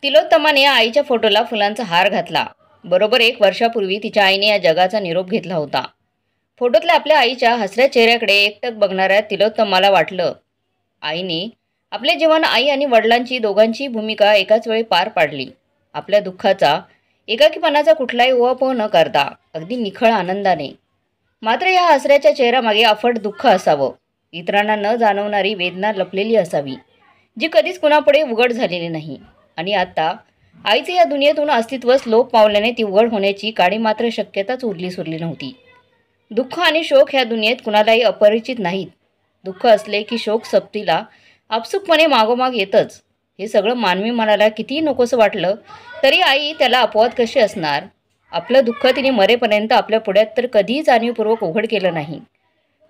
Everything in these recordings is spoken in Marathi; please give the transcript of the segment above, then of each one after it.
तिलोत्तमाने आईच्या फोटोला फुलांचा हार घातला. बरोबर 1 वर्षापूर्वी तिच्या आईने या जगाचा निरोप घेतला होता. फोटोतल्या आपल्या आईच्या हसऱ्या चेहऱ्याकडे एकटक बघणाऱ्या तिलोत्तमाला वाटलं, आईने आपले जीवन आई आणि वडिलांची दोघांची भूमिका एकाच वेळी पार पाडली. आपल्या दुःखाचा, एकाकीपणाचा कुठलाही उहापोह न करता अगदी निखळ आनंदाने. मात्र या हसऱ्याच्या चेहऱ्यामागे अफाट दुःख असावं, इतरांना न जाणवणारी वेदना लपलेली असावी, जी कधीच कुणापुढे उघड झालेली नाही. आणि आता आईचे या दुनियेतून अस्तित्वच लोप पावल्याने ती उघड होण्याची काडी मात्र शक्यताच उरली सुरली नव्हती. दुःख आणि शोक ह्या दुनियेत कुणालाही अपरिचित नाहीत. दुःख असले की शोक सप्तीला आपसुकपणे मागोमाग येतच. हे सगळं मानवी मनाला कितीही नकोसं वाटलं तरी आई त्याला अपवाद कशी असणार. आपलं दुःख तिने मरेपर्यंत आपल्या पुढ्यात तर कधीही जाणीवपूर्वक उघड केलं नाही.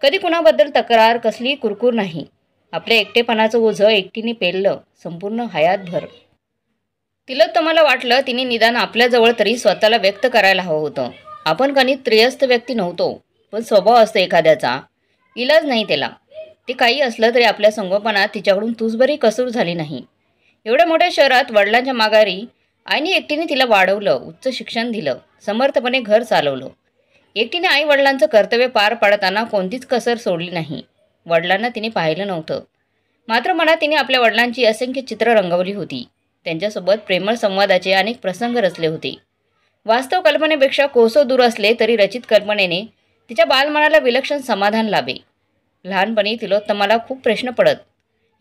कधी कुणाबद्दल तक्रार, कसली कुरकुर नाही. आपल्या एकटेपणाचं ओझं एकटीने पेललं संपूर्ण हयातभर. तिलोत्तमाला वाटलं तिने निदान आपल्याजवळ तरी स्वतःला व्यक्त करायला हवं होतं. आपण कधी त्रयस्थ व्यक्ती नव्हतो, पण स्वभाव असतो एखाद्याचा, इलाज नाही त्याला. ते काही असलं तरी आपल्या संगोपनात तिच्याकडून तुसभरी कसूर झाली नाही. एवढ्या मोठ्या शहरात वडिलांच्या माघारी आईने एकटीने तिला वाढवलं, उच्च शिक्षण दिलं, समर्थपणे घर चालवलं. एकटीने आई वडिलांचं कर्तव्य पार पाडताना कोणतीच कसर सोडली नाही. वडिलांना तिने पाहिलं नव्हतं, मात्र मनात तिने आपल्या वडिलांची असंख्य चित्र रंगवली होती. त्यांच्यासोबत प्रेमळ संवादाचे अनेक प्रसंग रचले होते. वास्तव कल्पनेपेक्षा कोसो दूर असले तरी रचित कल्पनेने तिच्या बालमनाला विलक्षण समाधान लाभे. लहानपणी तिलोत्तमाला खूप प्रश्न पडत,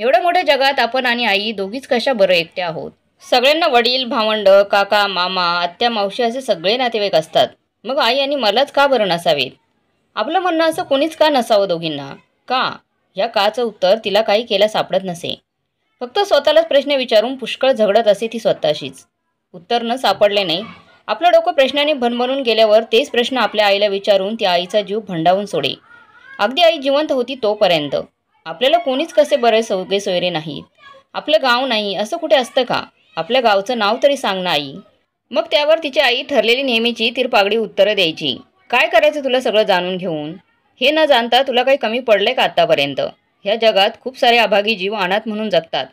एवढ्या मोठ्या जगात आपण आणि आई दोघीच कशा बरं एकट्या आहोत. सगळ्यांना वडील, भावंड, काका, मामा, आत्या, मावशी असे सगळे नातेवाईक असतात. मग आई आणि मलाच का बरं नसावेत? आपलं म्हणणं असं कोणीच का नसावं दोघींना? का? या काचं उत्तर तिला काही केल्या सापडत नसे. फक्त स्वतःलाच प्रश्न विचारून पुष्कळ झगडत असे ती स्वतःशीच. उत्तर न सापडल्याने आपलं डोकं प्रश्नाने भरभरून गेल्यावर तेच प्रश्न आपल्या आईला विचारून ती आईचा जीव भंडावून सोडे. अगदी आई जिवंत होती तोपर्यंत. आपल्याला कोणीच कसे बरे सौगे सोयरे नाहीत. आपलं गाव नाही असं कुठे असतं का? आपल्या गावचं नाव तरी सांग ना आई. मग त्यावर तिची आई ठरलेली नेहमीची तिरपागडी उत्तरं द्यायची. काय करायचं तुला सगळं जाणून घेऊन? हे न जाणता तुला काही कमी पडलंय का आत्तापर्यंत? ह्या जगात खूप सारे अभागी जीव अनाथ म्हणून जगतात.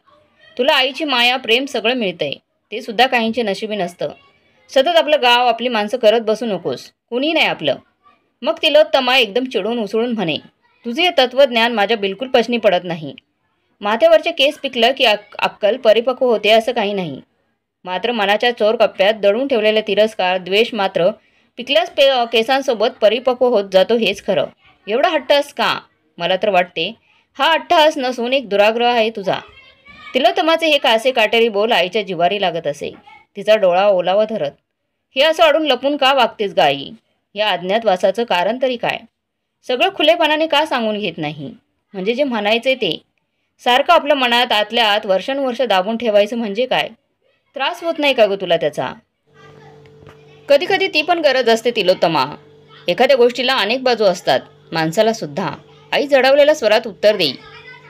तुला आईची माया, प्रेम सगळं मिळतंय. ते सुद्धा काहींचे नशिबी नसतं. सतत आपलं गाव, आपली माणसं करत बसू नकोस. कुणी नाही आपलं. मग तिलोत्तमा एकदम चिडून उसळून म्हणे, तुझे हे तत्त्वज्ञान माझ्या बिलकुल पचनी पडत नाही. माथ्यावरचे केस पिकलं की अक्कल परिपक्व होते असं काही नाही. मात्र मनाच्या चोर कप्प्यात दडून ठेवलेला तिरस्कार, द्वेष मात्र पिकल्याच केसांसोबत परिपक्व होत जातो हेच खरं. एवढा हट्टस का? मला तर वाटते हा अट्टहास नसून एक दुराग्रह आहे तुझा. तिलोत्तमाचे हे कासे काटेरी बोल आईच्या जिवारी लागत असे. तिचा डोळा ओलावा धरत, हे असं अडून लपून का वागतेस ग आई? या अज्ञातवासाचं कारण तरी काय? सगळं खुलेपणाने का सांगून घेत नाही? म्हणजे जे म्हणायचे ते सारखं आपल्या मनात आतल्या आत वर्षानुवर्ष दाबून ठेवायचं म्हणजे काय? त्रास होत नाही का ग तुला त्याचा? कधी कधी ती पण गरज असते तिलोत्तमा. एखाद्या गोष्टीला अनेक बाजू असतात, माणसाला सुद्धा. आई जडवलेल्या स्वरात उत्तर देई,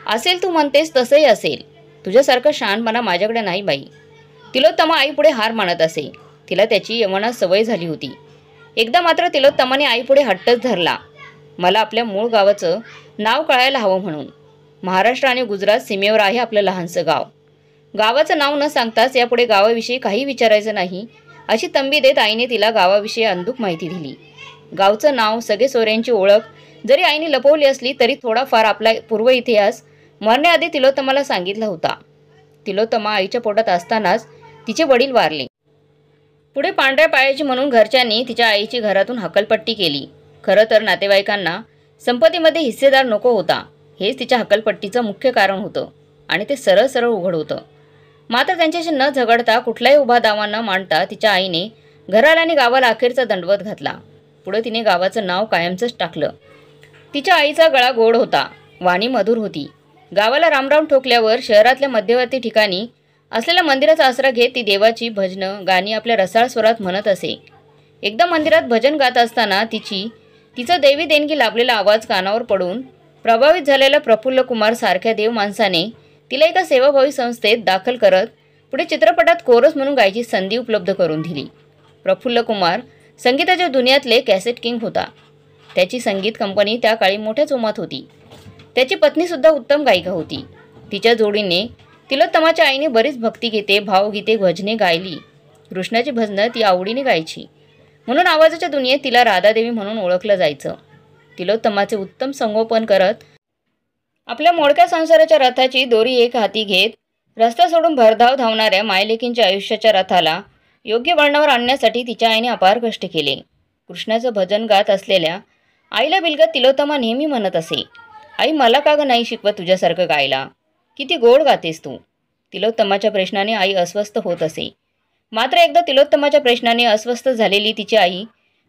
असेल तू म्हणतेस तसंही असेल. तुझ्यासारखं शहाणपणा माझ्याकडे नाही बाई. तिलोत्तमा आईपुढे हार मानत असे. तिला त्याची यवनात सवय झाली होती. एकदा मात्र तिलोत्तमाने आईपुढे हट्टच धरला, मला आपल्या मूळ गावाचं नाव कळायला हवं म्हणून. महाराष्ट्र आणि गुजरात सीमेवर आहे आपलं लहानसं गाव. गावाचं नाव न सांगताच यापुढे गावाविषयी काही विचारायचं नाही अशी तंबी देत आईने तिला गावाविषयी अंधुक माहिती दिली. गावचं नाव, सगळे सोयऱ्यांची ओळख जरी आईने लपवली असली तरी थोडाफार आपला पूर्व इतिहास मरण्याआधी तिलोत्तमाला सांगितला होता. तिलोत्तमा आईच्या पोटात असतानाच तिचे वडील वारले. पुढे पांढऱ्या पायाची म्हणून घरच्यांनी तिच्या आईची घरातून हकलपट्टी केली. खरं तर नातेवाईकांना संपत्तीमध्ये हिस्सेदार नको होता, हेच तिच्या हकलपट्टीचं मुख्य कारण होतं आणि ते सरळ सरळ उघड होतं. मात्र त्यांच्याशी न झगडता, कुठलाही उभा दावा न मांडता तिच्या आईने घराला आणि गावाला अखेरचा दंडवत घातला. पुढे तिने गावाचं नाव कायमचंच टाकलं. तिच्या आईचा गळा गोड होता, वाणी मधुर होती. गावाला रामराम ठोकल्यावर शहरातल्या मध्यवर्ती ठिकाणी असलेल्या मंदिराचा आसरा घेत ती देवाची भजनं, गाणी आपल्या रसाळ स्वरात म्हणत असे. एकदा मंदिरात भजन गात असताना तिचा देवी देणगी लाभलेला आवाज कानावर पडून प्रभावित झालेल्या प्रफुल्ल कुमार सारख्या देव माणसाने तिला एका सेवाभावी संस्थेत दाखल करत पुढे चित्रपटात कोरस म्हणून गायची संधी उपलब्ध करून दिली. प्रफुल्ल कुमार संगीताच्या दुनियातले कॅसेट किंग होता. त्याची संगीत कंपनी त्या काळी मोठ्या जोमात होती. त्याची पत्नीसुद्धा उत्तम गायिका होती. तिच्या जोडीने तिलोत्तमाच्या आईने बरीच भक्तिगीते, भावगीते, भजने गायली. कृष्णाची भजनं ती आवडीने गायची. म्हणून आवाजाच्या दुनियेत तिला राधादेवी म्हणून ओळखलं जायचं. तिलोत्तमाचे उत्तम संगोपन करत आपल्या मोडक्या संसाराच्या रथाची दोरी एक हाती घेत रस्ता सोडून भरधाव धावणाऱ्या मायलेकींच्या आयुष्याच्या रथाला योग्य वळणावर आणण्यासाठी तिच्या आईने अपार कष्ट केले. कृष्णाचं भजन गात असलेल्या आईला बिलगत तिलोत्तमा नेहमी म्हणत असे, आई मला का ग नाही शिकवत तुझ्यासारखं गायला? किती गोड गातेस तू. तिलोत्तमाच्या प्रश्नाने आई अस्वस्थ होत असे. मात्र एकदा तिलोत्तमाच्या प्रश्नाने अस्वस्थ झालेली तिची आई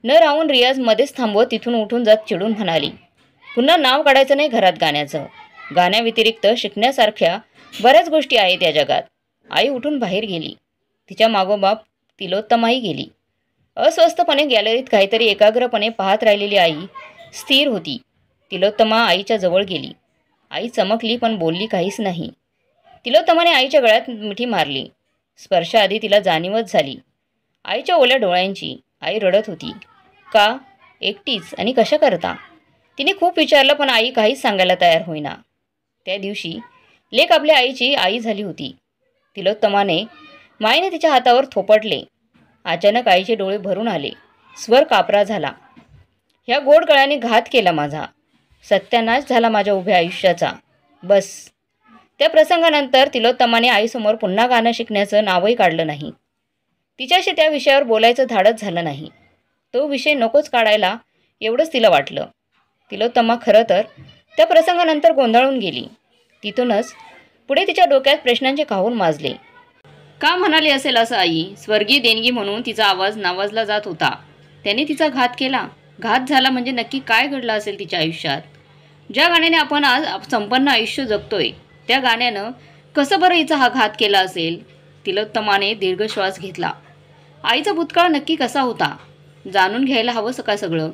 न राहून रियाज मध्येच थांबवत तिथून उठून जात चिडून म्हणाली, पुन्हा नाव काढायचं नाही घरात गाण्याचं. गाण्याव्यतिरिक्त शिकण्यासारख्या बऱ्याच गोष्टी आहेत या जगात. आई उठून बाहेर गेली. तिच्या मागोमाग तिलोत्तमाही गेली. अस्वस्थपणे गॅलरीत काहीतरी एकाग्रपणे पाहत राहिलेली आई स्थिर होती. तिलोत्तमा आईच्या जवळ गेली. आई चमकली पण बोलली काहीच नाही. तिलोत्तमाने आईच्या गळ्यात मिठी मारली. स्पर्शाआधी तिला जाणीवच झाली आईच्या ओल्या डोळ्यांची. आई रडत होती. का? एकटीच आणि कशा करता? तिने खूप विचारलं पण आई काहीच सांगायला तयार होईना. त्या दिवशी लेक आपल्या आईची आई झाली होती. तिलोत्तमाने माईने तिच्या हातावर थोपटले. अचानक आईचे डोळे भरून आले. स्वर कापरा झाला. ह्या गोड गळ्याने घात केला माझा. सत्यानाश झाला माझ्या उभ्या आयुष्याचा. बस. त्या प्रसंगानंतर तिलोत्तमाने आईसमोर पुन्हा गाणं शिकण्याचं नावही काढलं नाही. तिच्याशी त्या विषयावर बोलायचं धाडच झालं नाही. तो विषय नकोच काढायला एवढंच तिला वाटलं. तिलोत्तमा खरं तर त्या प्रसंगानंतर गोंधळून गेली. तिथूनच पुढे तिच्या डोक्यात प्रश्नांचे काहून माजले. का म्हणाली असेल असं आई? स्वर्गीय देणगी म्हणून तिचा आवाज नावाजला जात होता. त्याने तिचा घात केला. घात झाला म्हणजे नक्की काय घडलं असेल तिच्या आयुष्यात? ज्या गाण्याने आपण आज संपन्न आयुष्य जगतोय त्या गाण्यानं कसं बरं हिचा हा घात केला असेल? तिलोत्तमाने दीर्घ श्वास घेतला. आईचा भूतकाळ नक्की कसा होता जाणून घ्यायला हवं का सगळं?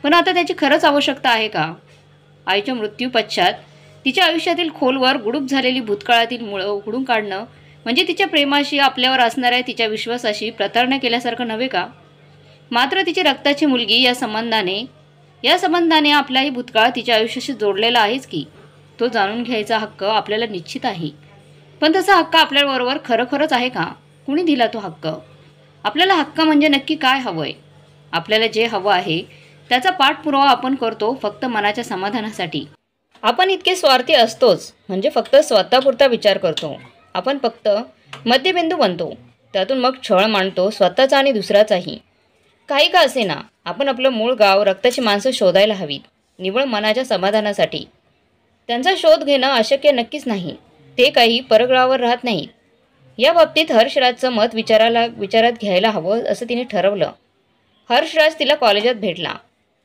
पण आता त्याची खरंच आवश्यकता आहे का? आईच्या मृत्यूपश्चात तिच्या आयुष्यातील खोलवर गुडूप झालेली भूतकाळातील मुळं उघडून काढणं म्हणजे तिच्या प्रेमाशी, आपल्यावर असणाऱ्या तिच्या विश्वासाशी प्रतारणा केल्यासारखं नव्हे का? मात्र तिची रक्ताची मुलगी या संबंधाने आपलाही भूतकाळ तिच्या आयुष्याशी जोडलेला आहेच की. तो जाणून घ्यायचा हक्क आपल्याला निश्चित आहे. पण तसा हक्क आपल्याबरोबर खरोखरच आहे का? कुणी दिला तो हक्क? आपल्याला हक्क म्हणजे नक्की काय हवंय? आपल्याला जे हवं आहे त्याचा पाठपुरावा आपण करतो फक्त मनाच्या समाधानासाठी. आपण इतके स्वार्थी असतोच म्हणजे फक्त स्वतःपुरता विचार करतो. आपण फक्त मध्यबिंदू बनतो. त्यातून मग छळ मांडतो स्वतःचा आणि दुसऱ्याचाही. काही का असे ना आपण आपलं मूळ गाव, रक्ताची माणसं शोधायला हवीत निव्वळ मनाच्या समाधानासाठी. त्यांचा शोध घेणं अशक्य नक्कीच नाही. ते काही परग्रहावर राहत नाहीत. या बाबतीत हर्षराजचं मत विचारात घ्यायला हवं असं तिने ठरवलं. हर्षराज तिला कॉलेजात भेटला.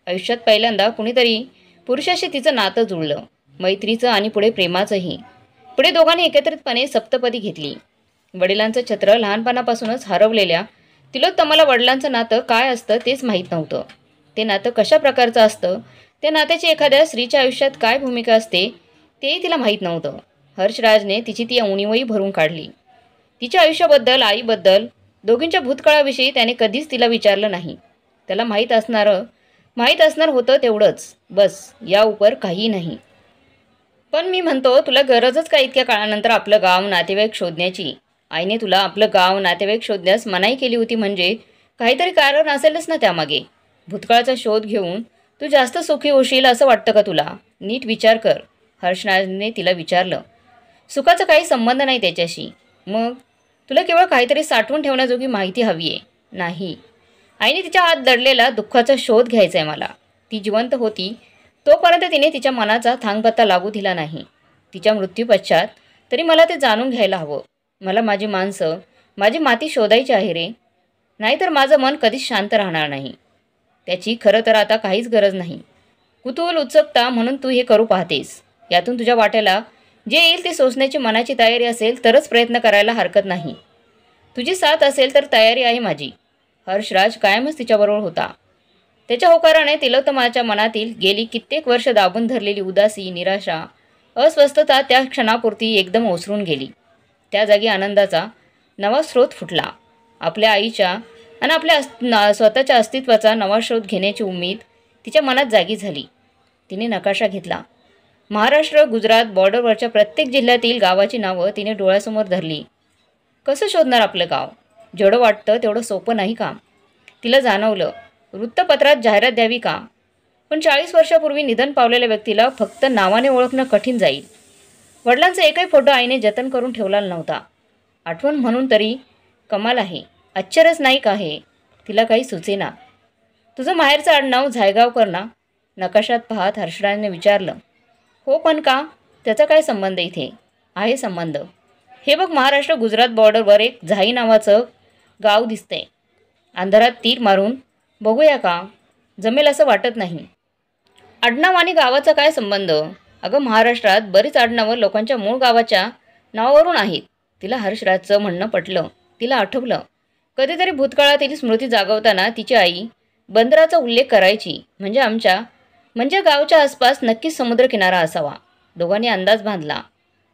आयुष्यात पहिल्यांदा कुणीतरी पुरुषाशी तिचं नातं जुळलं. मैत्रीचं आणि पुढे प्रेमाचंही. पुढे दोघांनी एकत्रितपणे सप्तपदी घेतली. वडिलांचं छत्र लहानपणापासूनच हरवलेल्या तिलोत्तमाला वडिलांचं नातं काय असतं तेच माहीत नव्हतं. ते नातं कशा प्रकारचं असतं, त्या नात्याची एखाद्या स्त्रीच्या आयुष्यात काय भूमिका असते तेही तिला माहीत नव्हतं. हर्षराजने तिची ती उणीवही भरून काढली. तिच्या आयुष्याबद्दल, आईबद्दल, दोघींच्या भूतकाळाविषयी त्याने कधीच तिला विचारलं नाही. त्याला माहीत असणार होतं तेवढंच, बस. या उपर काही नाही. पण मी म्हणतो तुला गरजच का इतक्या काळानंतर आपलं गाव, नातेवाईक शोधण्याची? आईने तुला आपलं गाव, नातेवाईक शोधण्यास मनाई केली होती म्हणजे काहीतरी कारण असेलच ना त्यामागे. भूतकाळाचा शोध घेऊन तू जास्त सुखी होशील असं वाटतं का तुला? नीट विचार कर. हर्षराजने तिला विचारलं. सुखाचा काही संबंध नाही त्याच्याशी. मग तुला केवळ काहीतरी साठवून ठेवण्याजोगी माहिती हवी आहे? नाही. आईने तिच्या हात दडलेला दुःखाचा शोध घ्यायचा आहे मला. ती जिवंत होती तोपर्यंत तिने तिच्या मनाचा थांगपत्ता लागू दिला नाही. तिच्या मृत्यूपश्चात तरी मला ते जाणून घ्यायला हवं. मला माझी माणसं, माझी माती शोधायची आहे रे. नाहीतर माझं मन कधीच शांत राहणार नाही. त्याची खरं तर आता काहीच गरज नाही. कुतूहल, उत्सुकता म्हणून तू हे करू पाहतेस. यातून तुझ्या वाट्याला जे येईल ते सोसण्याची मनाची तयारी असेल तरच प्रयत्न करायला हरकत नाही. तुझी साथ असेल तर तयारी आहे माझी. हर्षराज कायमच तिच्याबरोबर होता. त्याच्या होकाराने तिलोत्तमाच्या मनातील गेली कित्येक वर्ष दाबून धरलेली उदासी, निराशा, अस्वस्थता त्या क्षणापुरती एकदम ओसरून गेली. त्या जागी आनंदाचा नवा स्रोत फुटला. आपल्या आईच्या आणि आपल्या स्वतःच्या अस्तित्वाचा नवा शोध घेण्याची उमेद तिच्या मनात जागी झाली. तिने नकाशा घेतला. महाराष्ट्र गुजरात बॉर्डरवरच्या प्रत्येक जिल्ह्यातील गावाची नावं तिने डोळ्यासमोर धरली. कसं शोधणार आपलं गाव? जेवढं वाटतं तेवढं सोपं नाही का? तिला जाणवलं, वृत्तपत्रात जाहिरात द्यावी का? पण 40 वर्षापूर्वी निधन पावलेल्या व्यक्तीला फक्त नावाने ओळखणं कठीण जाईल. वडिलांचा एकही फोटो आईने जतन करून ठेवला नव्हता. आठवण म्हणून तरी कमाल आहे. आश्चर्यच नाही का हे? तिला काही सुचेना. तुझं माहेरचं आडनाव झायगावकर ना? नकाशात पाहत हर्षराजने विचारलं. हो, पण का? त्याचा काय संबंध इथे? आहे संबंध. हे बघ, महाराष्ट्र गुजरात बॉर्डरवर एक झाई नावाचं गाव दिसतंय. अंधारात तीर मारून बघूया का? जमेल असं वाटत नाही. आडनाव आणि गावाचा काय संबंध? अगं, महाराष्ट्रात बरीच आडनावं लोकांच्या मूळ गावाच्या नावावरून आहेत. तिला हर्षराजचं म्हणणं पटलं. तिला आठवलं, कधीतरी भूतकाळातील स्मृती जागवताना तिची आई बंदराचा उल्लेख करायची. म्हणजे गावच्या आसपास नक्कीच समुद्रकिनारा असावा. दोघांनी अंदाज बांधला.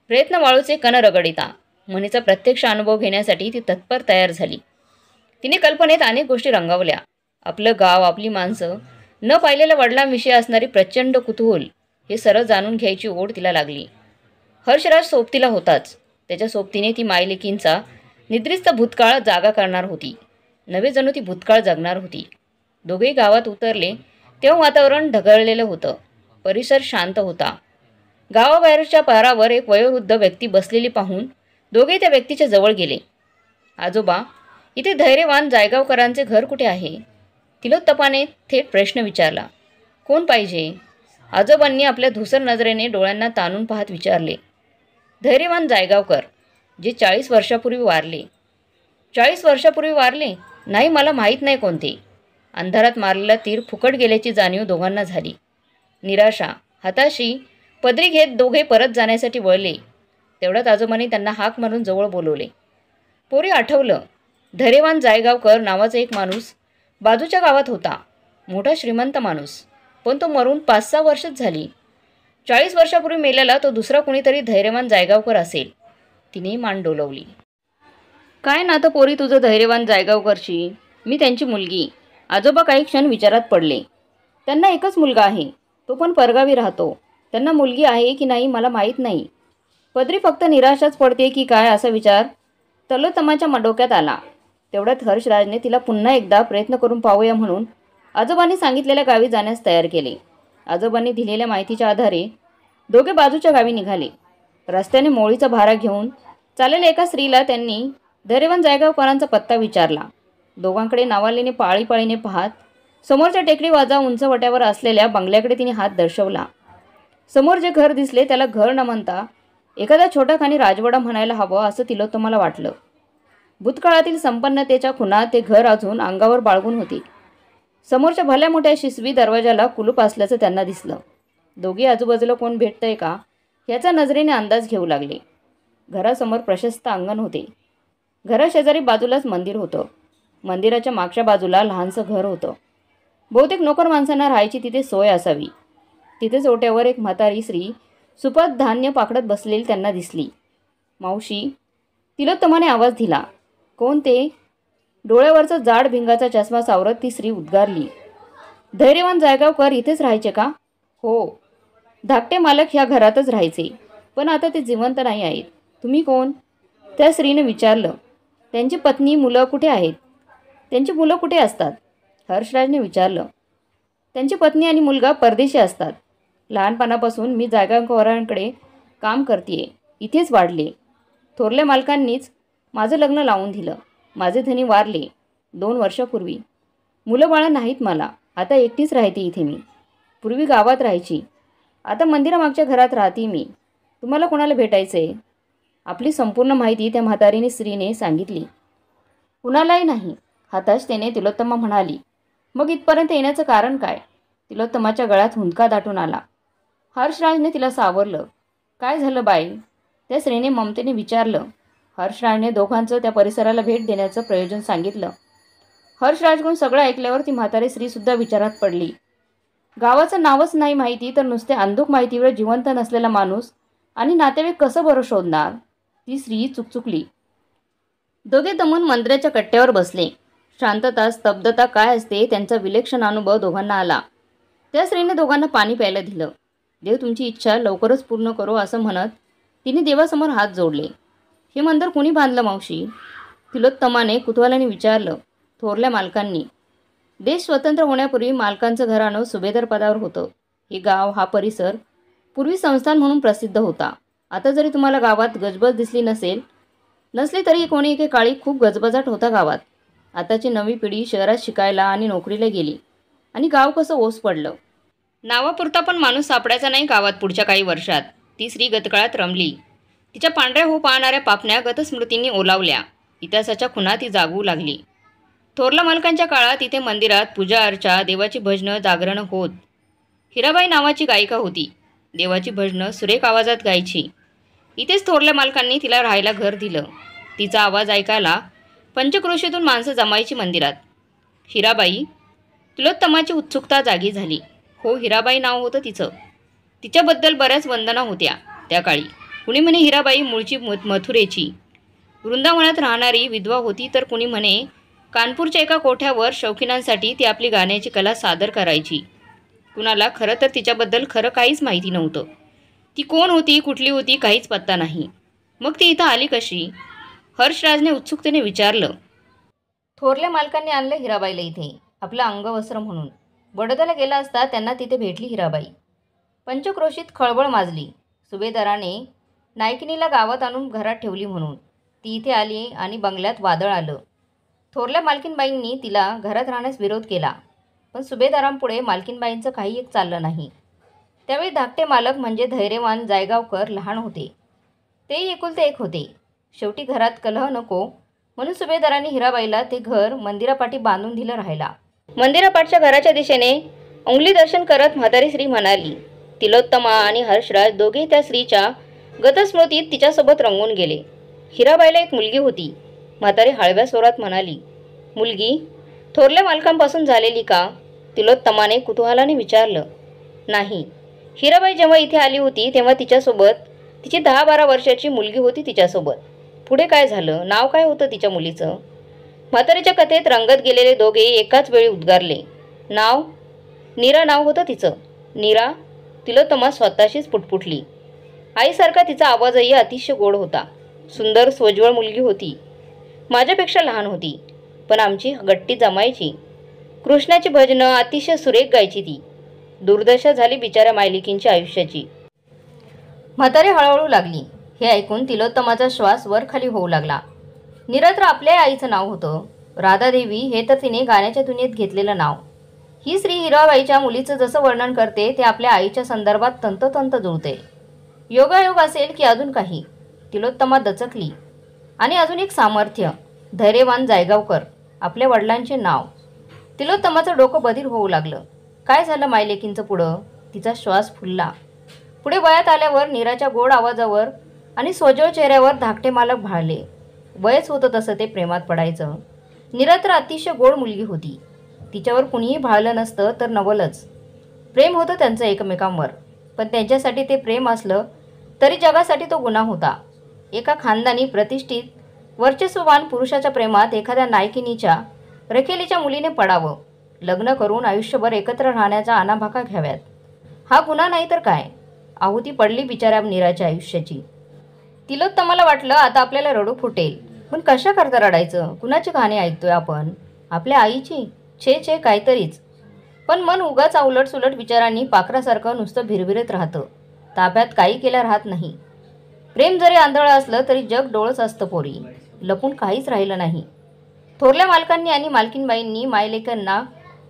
प्रयत्न वाळूचे कण रगडिता. मनीचा प्रत्यक्ष अनुभव घेण्यासाठी ती तत्पर तयार झाली. तिने कल्पनेत अनेक गोष्टी रंगवल्या. आपलं गाव, आपली माणसं, न पाहिलेल्या वडिलांविषयी असणारी प्रचंड कुतूहल, हे सरळ जाणून घ्यायची ओढ तिला लागली. हर्षराज सोबतीला होताच. त्याच्या सोबतीने ती मायलेकींचा निद्रिस्त भूतकाळ जागा करणार होती. नवे जणू ती भूतकाळ जगणार होती. दोघेही गावात उतरले तेव्हा वातावरण ढगळलेलं होतं. परिसर शांत होता. गावाबाहेरच्या पारावर एक वयोवृद्ध व्यक्ती बसलेली पाहून दोघे त्या व्यक्तीच्या जवळ गेले. आजोबा, इथे धैर्यवान जायगावकरांचे घर कुठे आहे? तिलोत्तमाने थेट प्रश्न विचारला. कोण पाहिजे? आजोबांनी आपल्या धुसर नजरेने डोळ्यांना ताणून पाहत विचारले. धैर्यवान जायगावकर, जे 40 वर्षापूर्वी वारले. 40 वर्षापूर्वी वारले? नाही, मला माहीत नाही कोणते. अंधारात मारलेला तीर फुकट गेल्याची जाणीव दोघांना झाली. निराशा, हताशी पदरी घेत दोघे परत जाण्यासाठी वळले. तेवढ्यात आजोबांनी त्यांना हाक मारून जवळ बोलवले. पोरी, आठवलं, धैर्यवान जायगावकर नावाचा एक माणूस बाजूच्या गावात होता. मोठा श्रीमंत माणूस. पण तो मरून 5-6 वर्षच झाली. 40 वर्षापूर्वी मेलेला तो दुसरा कुणीतरी धैर्यवान जायगावकर असेल. तिने मान डोलवली. काय नातं पोरी तुझं धैर्यवान जायगावकरशी? मी त्यांची मुलगी. आजोबा काही क्षण विचारात पडले. त्यांना एकच मुलगा आहे. तो पण परगावी राहतो. त्यांना मुलगी आहे की नाही मला माहीत नाही. पदरी फक्त निराशाच पडते की काय असा विचार तिलोत्तमाच्या डोक्यात आला. तेवढ्यात हर्षराजने तिला पुन्हा एकदा प्रयत्न करून पाहूया म्हणून आजोबांनी सांगितलेल्या गावी जाण्यास तयार केले. आजोबांनी दिलेल्या माहितीच्या आधारे दोघे बाजूच्या गावी निघाले. रस्त्याने मोळीचा भारा घेऊन चाललेल्या एका स्त्रीला त्यांनी धैर्यवान जायगावकरांचा पत्ता विचारला. दोघांकडे नावालेने पाळीपाळीने पाहत समोरच्या टेकडी वाजा उंच वट्यावर असलेल्या बंगल्याकडे तिने हात दर्शवला. समोर जे घर दिसले त्याला घर न म्हणता एखादा छोटा खानी राजवाडा म्हणायला हवं असं तिलोत्तमाला वाटलं. भूतकाळातील संपन्नतेच्या खुणा ते घर अजून अंगावर बाळगून होते. समोरच्या भल्या मोठ्या शिसवी दरवाजाला कुलूप असल्याचं त्यांना दिसलं. दोघी आजूबाजूला कोण भेटतंय का याचा नजरेने अंदाज घेऊ लागले. घरासमोर प्रशस्त अंगण होते. घराशेजारी बाजूलाच मंदिर होतं. मंदिराच्या मागच्या बाजूला लहानसं घर होतं. बहुतेक नोकर माणसांना राहायची तिथे सोय असावी. तिथेच ओट्यावर एक म्हातारी स्त्री सुपात धान्य पाकडत बसलेली त्यांना दिसली. मावशी, तिलोत्तमाने आवाज दिला. कोण ते? डोळ्यावरचा जाड भिंगाचा चष्मा सावरत ती स्त्री उद्गारली. धैर्यवान जायगावकर इथेच राहायचे का? हो, धाकटे मालक ह्या घरातच राहायचे, पण आता ते जिवंत नाही आहेत. तुम्ही कोण? त्या स्त्रीने विचारलं. त्यांची पत्नी, मुलं कुठे आहेत? त्यांची मुलं कुठे असतात? हर्षराजने विचारलं. त्यांची पत्नी आणि मुलगा परदेशी असतात. लहानपणापासून मी जायगावकरांकडे काम करतेय. इथेच वाढले. थोरल्या मालकांनीच माझं लग्न लावून दिलं. माझे धनी वारले 2 वर्षापूर्वी. मुलं बाळं नाहीत मला. आता एकटीच राहते इथे मी. पूर्वी गावात राहायची. आता मंदिरामागच्या घरात राहते मी. तुम्हाला कोणाला भेटायचं आहे? आपली संपूर्ण माहिती त्या म्हातारीने स्त्रीने सांगितली. कुणालाही नाही, हताशतेने तिलोत्तमा म्हणाली. मग इथपर्यंत येण्याचं कारण काय? तिलोत्तमाच्या गळ्यात हुंदका दाटून आला. हर्षराजने तिला सावरलं. काय झालं बाई? त्या स्त्रीने ममतेने विचारलं. हर्षराजने दोघांचं त्या परिसराला भेट देण्याचं प्रयोजन सांगितलं. हर्षराजकडून सगळं ऐकल्यावर ती म्हातारी स्त्रीसुद्धा विचारात पडली. गावाचं नावच नाही माहिती तर नुसते अंधुक माहितीवर जिवंत नसलेला माणूस आणि नातेवाईक कसं बरं शोधणार? ती स्त्री चुकचुकली. दोघे दमून मंदिराच्या कट्ट्यावर बसले. शांतता, स्तब्धता काय असते त्यांचा विलक्षण अनुभव दोघांना आला. त्या स्त्रीने दोघांना पाणी प्यायला दिलं. देव तुमची इच्छा लवकरच पूर्ण करो असं म्हणत तिने देवासमोर हात जोडले. हे मंदिर कुणी बांधलं मावशी? तिलोत्तमाने कुतूहलाने विचारलं. थोरल्या मालकांनी. देश स्वतंत्र होण्यापूर्वी मालकांचं घराणं सुभेदार पदावर होतं. हे गाव, हा परिसर पूर्वी संस्थान म्हणून प्रसिद्ध होता. आता जरी तुम्हाला गावात गजबज दिसली नसली तरी कोणी एके काळी खूप गजबजाट होता गावात. आताची नवी पिढी शहरात शिकायला आणि नोकरीला गेली आणि गाव कसं ओस पडलं. नावापुरता पण माणूस सापडायचा नाही गावात पुढच्या काही वर्षात. ती स्त्री गतकाळात रमली. तिच्या पांढऱ्या हो पाहणाऱ्या पापण्या गतस्मृतींनी ओलावल्या. इतिहासाच्या खुणा ती जागू लागली. थोरल्या मालकांच्या काळात इथे मंदिरात पूजा अर्चा, देवाची भजनं, जागरणं होत. हिराबाई नावाची गायिका होती. देवाची भजनं सुरेख आवाजात गायची. इथेच थोरल्या मालकांनी तिला राहायला घर दिलं. तिचा आवाज ऐकायला पंचक्रोशीतून माणसं जमायची मंदिरात. हिराबाई. तिलोत्तमाची उत्सुकता जागी झाली. हो, हिराबाई नाव होतं तिचं. तिच्याबद्दल बऱ्याच वंदना होत्या त्या काळी. कुणी म्हणे हिराबाई मूळची मथुरेची, वृंदावनात राहणारी विधवा होती, तर कुणी म्हणे कानपूरच्या एका कोठ्यावर शौकीनांसाठी ती आपली गाण्याची कला सादर करायची. कुणाला खरं तर तिच्याबद्दल खरं काहीच माहिती नव्हतं. ती कोण होती, कुठली होती, काहीच पत्ता नाही. मग ती इथं आली कशी? हर्षराजने उत्सुकतेने विचारलं. थोरल्या मालकांनी आणलं हिराबाईला इथे आपलं अंगवस्त्र म्हणून. बडोद्याला गेला असता त्यांना तिथे भेटली हिराबाई. पंचक्रोशीत खळबळ माजली. सुभेदाराने नायकिनीला गावात आणून घरात ठेवली म्हणून. ती इथे आली आणि बंगल्यात वादळ आलं. थोरल्या मालकीनबाईंनी तिला घरात राहण्यास विरोध केला. पण सुभेदारांपुढे मालकीनबाईंचं काही एक चाललं नाही. त्यावेळी धाकटे मालक म्हणजे धैर्यवान जायगावकर लहान होते. तेही एकुलते एक होते. शेवटी घरात कलह नको म्हणून सुभेदारांनी हिराबाईला ते घर मंदिरापाठी बांधून दिलं राहायला. मंदिरापाठच्या घराच्या दिशेने अंगुली दर्शन करत म्हातारी स्त्री म्हणाली. तिलोत्तमा आणि हर्षराज दोघेही त्या स्त्रीच्या गतस्मृतीत तिच्यासोबत रंगून गेले. हिराबाईला एक मुलगी होती. म्हातारी हळव्या स्वरात म्हणाली. मुलगी थोरल्या मालकांपासून झालेली का? तिलोत्तमाने कुतूहलाने विचारलं. नाही. हिराबाई जेव्हा इथे आली होती तेव्हा तिच्यासोबत तिची 10-12 वर्षाची मुलगी होती तिच्यासोबत. पुढे काय झालं? नाव काय होतं तिच्या मुलीचं? म्हातारीच्या कथेत रंगत गेलेले दोघे एकाच वेळी उद्गारले. नाव? नीरा नाव होतं तिचं. नीरा? तिलोत्तमा स्वतःशीच पुटपुटली. आईसारखा तिचा आवाजही अतिशय गोड होता. सुंदर सोज्वळ मुलगी होती. माझ्यापेक्षा लहान होती, पण आमची गट्टी जमायची. कृष्णाची भजनं अतिशय सुरेख गायची ती. दुर्दशा झाली बिचाऱ्या मायलिकींच्या आयुष्याची. म्हातारी हळूहळू लागली. हे ऐकून तिलोत्तमाचा श्वास वर खाली होऊ लागला. नीरा तर आपल्या आईचं नाव होतं. राधादेवी हे तर तिने गाण्याच्या दुनियेत घेतलेलं नाव. ही स्त्री हिराबाईच्या मुलीचं जसं वर्णन करते ते आपल्या आईच्या संदर्भात तंतोतंत जुळते. योगायोग असेल की अजून काही. तिलोत्तमा दचकली. आणि अजून एक सामर्थ्य. धैर्यवान जायगावकर, आपल्या वडिलांचे नाव. तिलोत्तमाचं डोकं बधीर होऊ लागलं. काय झालं मायलेकींचं पुढं? तिचा श्वास फुलला. पुढे वयात आल्यावर नीराच्या गोड आवाजावर आणि सोजळ चेहऱ्यावर धाकटे मालक भाळले. वयच होतं तसं ते प्रेमात पडायचं. नीरा तर अतिशय गोड मुलगी होती. तिच्यावर कुणीही भाळलं नसतं तर नवलच. प्रेम होतं त्यांचं एकमेकांवर. पण त्यांच्यासाठी ते प्रेम असलं तरी जगासाठी तो गुन्हा होता. एका खानदानी प्रतिष्ठित वर्चस्ववान पुरुषाच्या प्रेमात एखाद्या नायकिनीच्या रखेलीच्या मुलीने पडावं, लग्न करून आयुष्यभर एकत्र राहण्याचा अनाभाका घ्याव्यात. हा गुन्हा नाही तर काय? आहुती पडली बिचाऱ्या नीराच्या आयुष्याची. तिलोत्तमाला वाटलं आता आपल्याला रडू फुटेल. पण कशा करता रडायचं? कुणाची कहाणी ऐकतोय आपण? आपल्या आईची? छे काहीतरीच. पण मन उगाच उलट सुलट विचारांनी पाखरासारखं नुसतं भिरभिरत राहतं. ताब्यात काही केल्या राहत नाही. प्रेम जरी आंधळं असलं तरी जग डोळच असतं पोरी. लपून काहीच राहिलं नाही. थोरल्या मालकांनी आणि मालकीनबाईंनी मायलेकांना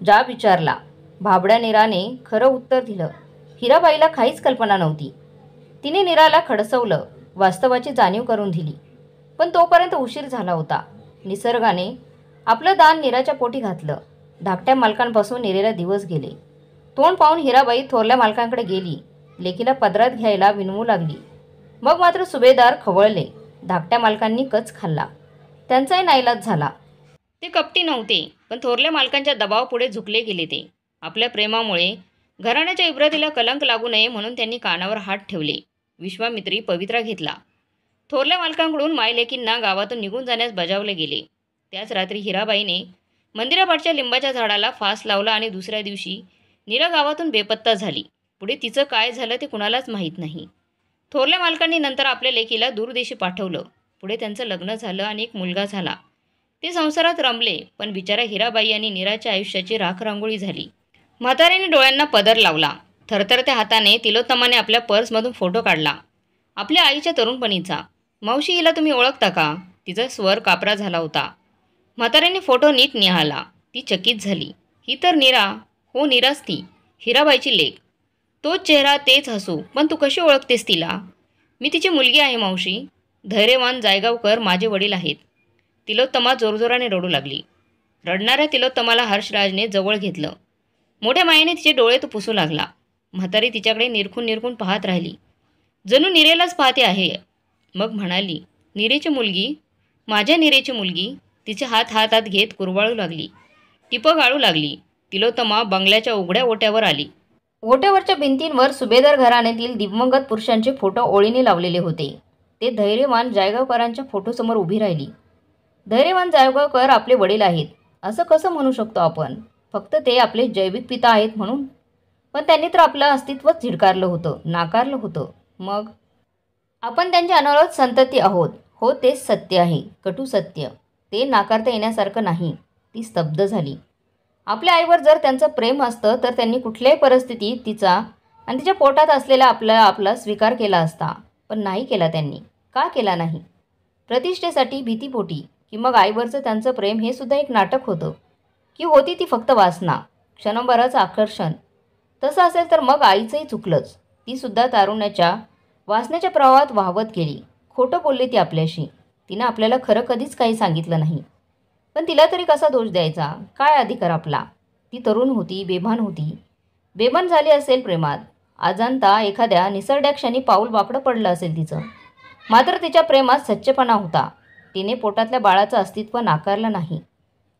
जाब विचारला. भाबड्या नीराने खरं उत्तर दिलं. हिराबाईला काहीच कल्पना नव्हती. तिने नीराला खडसवलं, वास्तवाची जाणीव करून दिली. पण तोपर्यंत उशीर झाला होता. निसर्गाने आपलं दान नीराच्या पोटी घातलं. धाकट्या मालकांपासून नीरेला दिवस गेले. तोंड पाहून हिराबाई थोरल्या मालकांकडे गेली. लेकीला पदरात घ्यायला विनवू लागली. मग मात्र सुभेदार खवळले. धाकट्या मालकांनी कच खाल्ला. त्यांचाही नाईलाज झाला. ते कपटी नव्हते, पण थोरल्या मालकांच्या दबावापुढे झुकले गेले ते. आपल्या प्रेमामुळे घराण्याच्या इब्रतीला कलंक लागू नये म्हणून त्यांनी कानावर हात ठेवले. विश्वामित्री पवित्रा घेतला. थोरल्या मालकांकडून मायलेकींना गावातून निघून जाण्यास बजावले गेले. त्याच रात्री हिराबाईने मंदिरापाठच्या लिंबाच्या झाडाला फास लावला आणि दुसऱ्या दिवशी नीरा गावातून बेपत्ता झाली. पुढे तिचं काय झालं ते कुणालाच माहीत नाही. थोरल्या मालकांनी नंतर आपल्या लेकीला दूरदेशी पाठवलं. पुढे त्यांचं लग्न झालं आणि एक मुलगा झाला. ते संसारात रमले, पण बिचारा हिराबाई आणि नीराच्या आयुष्याची राखरांगोळी झाली. म्हातारीने डोळ्यांना पदर लावला. थरथरत्या हाताने तिलोत्तमाने आपल्या पर्समधून फोटो काढला. आपल्या आईच्या तरुणपणीचा. मावशी, हिला तुम्ही ओळखता का? तिचा स्वर कापरा झाला होता. म्हातारीने फोटो नीट निहाळला. ती चकित झाली. ही तर नीरा. हो, नीराच ती, हिराबाईची लेक. तोच चेहरा, तेच हसू. पण तू कशी ओळखतेस तिला? मी तिची मुलगी आहे मावशी. धैर्यवान जायगावकर माझे वडील आहेत. तिलोत्तमा जोरजोराने रडू लागली. रडणाऱ्या तिलोत्तमाला हर्षराजने जवळ घेतलं. मोठ्या मायेने तिचे डोळे तो पुसू लागला. म्हातारी तिच्याकडे निरखून निरखून पाहत राहिली, जणू नीरेलाच पाहते आहे. मग म्हणाली, नीरेची मुलगी, माझ्या नीरेची मुलगी. तिचे हात हातात घेत कुरवाळू लागली. टिपं गाळू लागली. तिलोत्तमा बंगल्याच्या उघड्या ओट्यावर आली. ओट्यावरच्या भिंतींवर सुभेदार घराण्यातील दिवंगत पुरुषांचे फोटो ओळीने लावलेले होते. ते धैर्यवान जायगावकरांच्या फोटोसमोर उभी राहिली. धैर्यवान जायगावकर आपले वडील आहेत असं कसं म्हणू शकतो आपण? फक्त ते आपले जैविक पिता आहेत म्हणून. पण त्यांनी तर आपलं अस्तित्वच झिडकारलं होतं, नाकारलं होतं. मग आपण त्यांचे अनवरत संतती आहोत. हो, तेच सत्य आहे, कटू सत्य. ते नाकारता येण्यासारखं नाही. ती स्तब्ध झाली. आपल्या आईवर जर त्यांचं प्रेम असतं तर त्यांनी कुठल्याही परिस्थितीत तिचा आणि तिच्या पोटात असलेला आपला स्वीकार केला असता. पण नाही केला त्यांनी. का केला नाही? प्रतिष्ठेसाठी, भीतीपोटी, की मग आईवरचं त्यांचं प्रेम हे सुद्धा एक नाटक होतं? की होती ती फक्त वासना, क्षणभराचं आकर्षण? तसं असेल तर मग आईचंही चुकलंच. ती सुद्धा तारुण्याच्या वासनेच्या प्रवाहात वाहवत गेली. खोटं बोलली ती आपल्याशी. तिनं आपल्याला खरं कधीच काही सांगितलं नाही. पण तिला तरी कसा दोष द्यायचा? काय अधिकार आपला? ती तरुण होती, बेभान होती. बेभान झाली असेल प्रेमात. अजाणता एखाद्या निसरड्या क्षणी पाऊल वाकडं पडलं असेल तिचं. मात्र तिच्या प्रेमात सच्चेपणा होता. तिने पोटातल्या बाळाचं अस्तित्व नाकारलं नाही.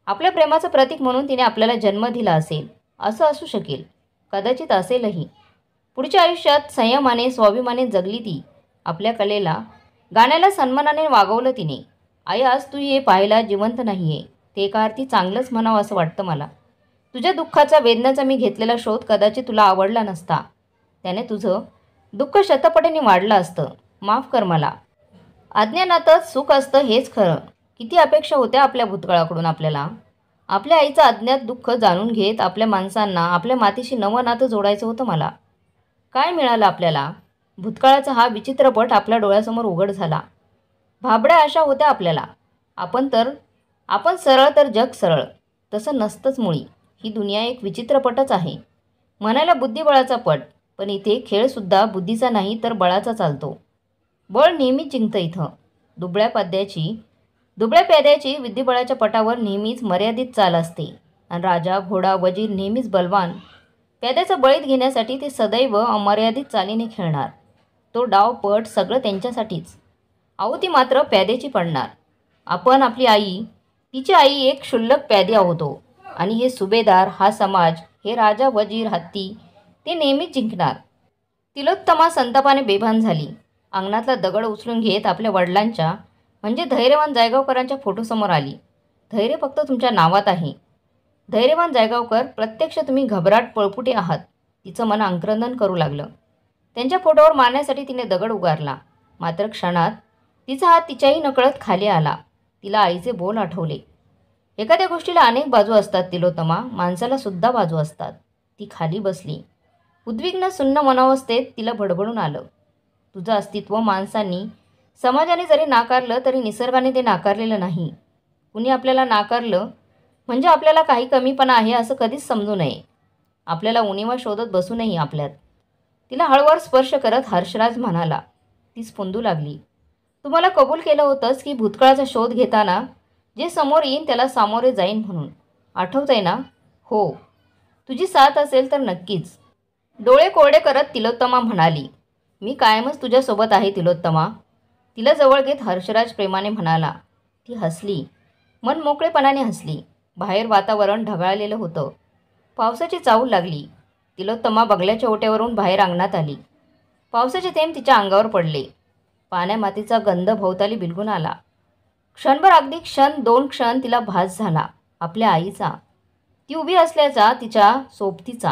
आपल्या प्रेमाचं प्रतीक म्हणून तिने आपल्याला जन्म दिला असेल. असं असू शकेल, कदाचित असेलही. पुढच्या आयुष्यात संयमाने, स्वाभिमाने जगली ती. आपल्या कलेला, गाण्याला सन्मानाने वागवलं तिने. आई, आज तू हे पाहायला जिवंत नाही आहे. ते एका अर्थी चांगलंच म्हणावं असं वाटतं मला. तुझ्या दुःखाचा, वेदनेचा मी घेतलेला शोध कदाचित तुला आवडला नसता. त्याने तुझं दुःख शतपटीने वाढलं असतं. माफ कर मला. अज्ञानातच सुख असतं हेच खरं. किती अपेक्षा होत्या आपल्या भूतकाळाकडून आपल्याला. आपल्या आईचं अज्ञात दुःख जाणून घेत आपल्या माणसांना आपल्या मातीशी नवं नातं जोडायचं होतं मला. काय मिळालं आपल्याला? भूतकाळाचा हा विचित्रपट आपल्या डोळ्यासमोर उघड झाला. भाबड्या आशा होत्या आपल्याला. आपण सरळ तर जग सरळ. तसं नसतंच मुळी. ही दुनिया एक विचित्रपटच आहे. म्हणायला बुद्धिबळाचा पट, पण इथे खेळसुद्धा बुद्धीचा नाही तर बळाचा चालतो. बळ नेहमीच जिंकतं इथं. दुबळ्या प्याद्याची बुद्धिबळाच्या पटावर नेहमीच मर्यादित चाल असते. आणि राजा, घोडा, वजीर नेहमीच बलवान. प्याद्याचा बळीत घेण्यासाठी ते सदैव अमर्यादित चालीने खेळणार. तो डाव, पट सगळं त्यांच्यासाठीच. ती मात्र प्याद्याची पडणार. आपण, आपली आई, तिची आई एक क्षुल्लक प्यादी आहोतो. आणि हे सुभेदार, हा समाज, हे राजा, वजीर, हत्ती, ते नेहमीच जिंकणार. तिलोत्तमा संतापाने बेभान झाली. अंगणातला दगड उचलून घेत आपल्या वडिलांच्या म्हणजे धैर्यवान जायगावकरांच्या फोटोसमोर आली. धैर्य फक्त तुमच्या नावात आहे. धैर्यवान जायगावकर, प्रत्यक्ष तुम्ही घबराट, पळपुटे आहात. तिचं मन आक्रंदन करू लागलं. त्यांच्या फोटोवर मारण्यासाठी तिने दगड उगारला. मात्र क्षणात तिचा हात तिच्याही नकळत खाली आला. तिला आईचे बोल आठवले. एखाद्या गोष्टीला अनेक बाजू असतात तिलोत्तमा, माणसाला सुद्धा बाजू असतात. ती खाली बसली. उद्विग्न, सुन्न मनावस्थेत तिला भडभडून आलं. तुझं अस्तित्व माणसांनी, समाजाने जरी नाकारलं तरी निसर्गाने ते नाकारलेलं नाही. कुणी आपल्याला नाकारलं म्हणजे आपल्याला काही कमीपणा आहे असं कधीच समजू नये. आपल्याला उणिवा शोधत बसू नये आपल्यात. तिला हळूवार स्पर्श करत हर्षराज म्हणाला. ती स्फुंदू लागली. तुम्हाला कबूल केलं होतंस की भूतकाळाचा शोध घेताना जे समोर येईन त्याला सामोरे जाईन म्हणून. आठवतंय ना? हो. तुझी साथ असेल तर नक्कीच. डोळे कोरडे करत तिलोत्तमा म्हणाली. मी कायमच तुझ्यासोबत आहे तिलोत्तमा. तिला जवळ घेत हर्षराज प्रेमाने म्हणाला. ती हसली. मन मोकळेपणाने हसली. बाहेर वातावरण ढगाळलेलं होतं. पावसाची चाहूल लागली. तिलोत्तमा बंगल्याच्या ओट्यावरून बाहेर अंगणात आली. पावसाचे थेंब तिच्या अंगावर पडले. पाण्या मातीचा गंध भोवताली बिलगून आला. क्षणभर, अगदी क्षण, 2 क्षण तिला भास झाला आपल्या आईचा. ती उभी असल्याचा, तिच्या सोबतीचा.